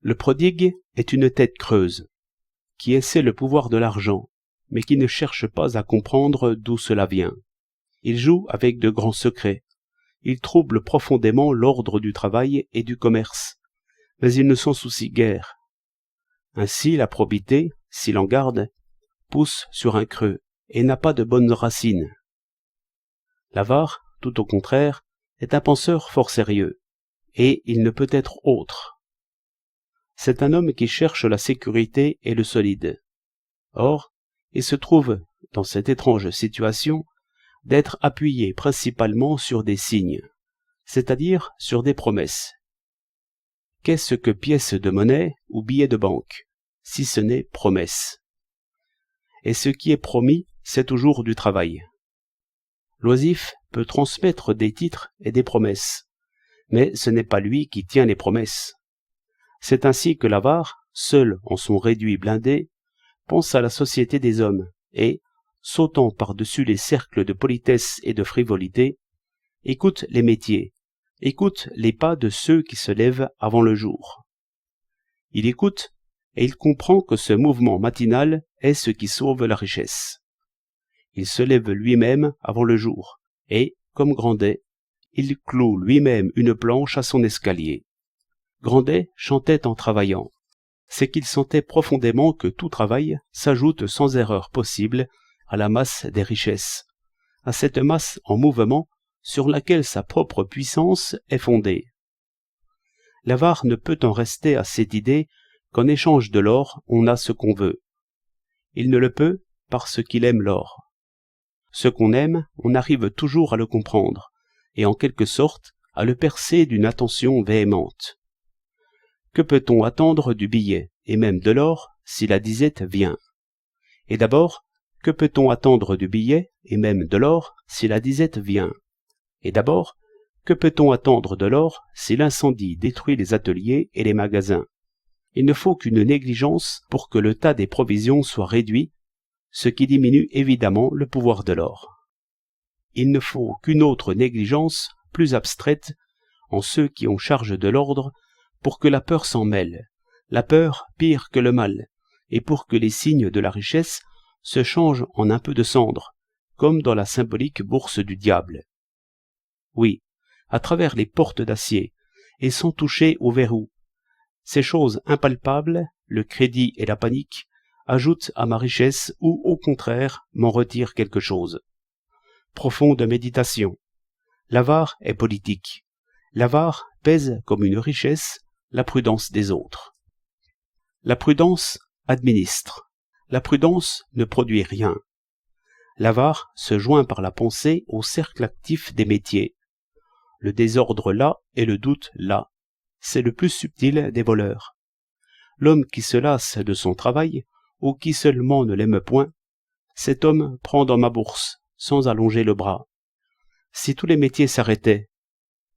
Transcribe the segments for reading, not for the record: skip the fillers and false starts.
Le prodigue est une tête creuse, qui essaie le pouvoir de l'argent, mais qui ne cherche pas à comprendre d'où cela vient. Il joue avec de grands secrets. Il trouble profondément l'ordre du travail et du commerce, mais il ne s'en soucie guère. Ainsi la probité, s'il en garde, pousse sur un creux et n'a pas de bonnes racines. L'avare, tout au contraire, est un penseur fort sérieux, et il ne peut être autre. C'est un homme qui cherche la sécurité et le solide. Or, il se trouve, dans cette étrange situation, d'être appuyé principalement sur des signes, c'est-à-dire sur des promesses. Qu'est-ce que pièce de monnaie ou billet de banque, si ce n'est promesse? Et ce qui est promis, c'est toujours du travail. L'oisif peut transmettre des titres et des promesses, mais ce n'est pas lui qui tient les promesses. C'est ainsi que l'avare, seul en son réduit blindé, pense à la société des hommes et, sautant par-dessus les cercles de politesse et de frivolité, écoute les métiers, écoute les pas de ceux qui se lèvent avant le jour. Il écoute et il comprend que ce mouvement matinal est ce qui sauve la richesse. Il se lève lui-même avant le jour et, comme Grandet, il cloue lui-même une planche à son escalier. Grandet chantait en travaillant. C'est qu'il sentait profondément que tout travail s'ajoute sans erreur possible à la masse des richesses, à cette masse en mouvement sur laquelle sa propre puissance est fondée. L'avare ne peut en rester à cette idée qu'en échange de l'or on a ce qu'on veut. Il ne le peut parce qu'il aime l'or. Ce qu'on aime, on arrive toujours à le comprendre, et en quelque sorte à le percer d'une attention véhémente. Que peut-on attendre du billet, et même de l'or, si la disette vient? Et d'abord, que peut-on attendre du billet, et même de l'or, si la disette vient? Et d'abord, que peut-on attendre de l'or si l'incendie détruit les ateliers et les magasins? Il ne faut qu'une négligence pour que le tas des provisions soit réduit, ce qui diminue évidemment le pouvoir de l'or. Il ne faut qu'une autre négligence, plus abstraite, en ceux qui ont charge de l'ordre, pour que la peur s'en mêle, la peur pire que le mal, et pour que les signes de la richesse se changent en un peu de cendre, comme dans la symbolique bourse du diable. Oui, à travers les portes d'acier, et sans toucher au verrou. Ces choses impalpables, le crédit et la panique, ajoutent à ma richesse ou, au contraire, m'en retirent quelque chose. Profonde méditation. L'avare est politique. L'avare pèse comme une richesse la prudence des autres. La prudence administre. La prudence ne produit rien. L'avare se joint par la pensée au cercle actif des métiers. Le désordre là et le doute là. C'est le plus subtil des voleurs. L'homme qui se lasse de son travail, ou qui seulement ne l'aime point, cet homme prend dans ma bourse, sans allonger le bras. Si tous les métiers s'arrêtaient,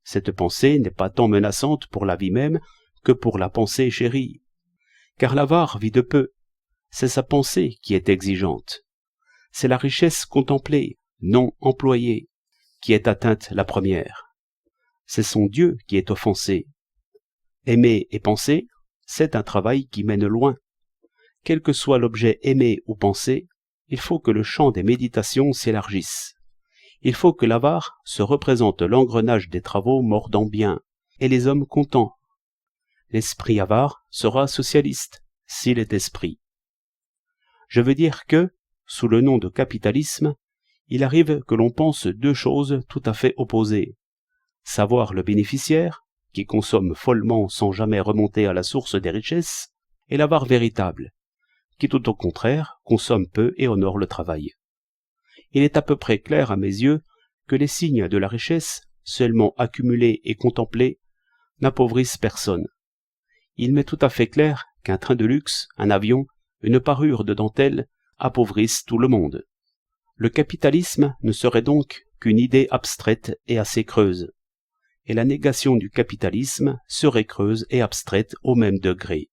cette pensée n'est pas tant menaçante pour la vie même que pour la pensée chérie. Car l'avare vit de peu. C'est sa pensée qui est exigeante. C'est la richesse contemplée, non employée, qui est atteinte la première. C'est son Dieu qui est offensé. Aimer et penser, c'est un travail qui mène loin. Quel que soit l'objet aimé ou pensé, il faut que le champ des méditations s'élargisse. Il faut que l'avare se représente l'engrenage des travaux mordant bien, et les hommes contents. L'esprit avare sera socialiste, s'il est esprit. Je veux dire que, sous le nom de capitalisme, il arrive que l'on pense deux choses tout à fait opposées. Savoir le bénéficiaire, qui consomme follement sans jamais remonter à la source des richesses, et l'avare véritable, qui tout au contraire consomme peu et honore le travail. Il est à peu près clair à mes yeux que les signes de la richesse, seulement accumulés et contemplés, n'appauvrissent personne. Il m'est tout à fait clair qu'un train de luxe, un avion, une parure de dentelle appauvrissent tout le monde. Le capitalisme ne serait donc qu'une idée abstraite et assez creuse, et la négation du capitalisme serait creuse et abstraite au même degré.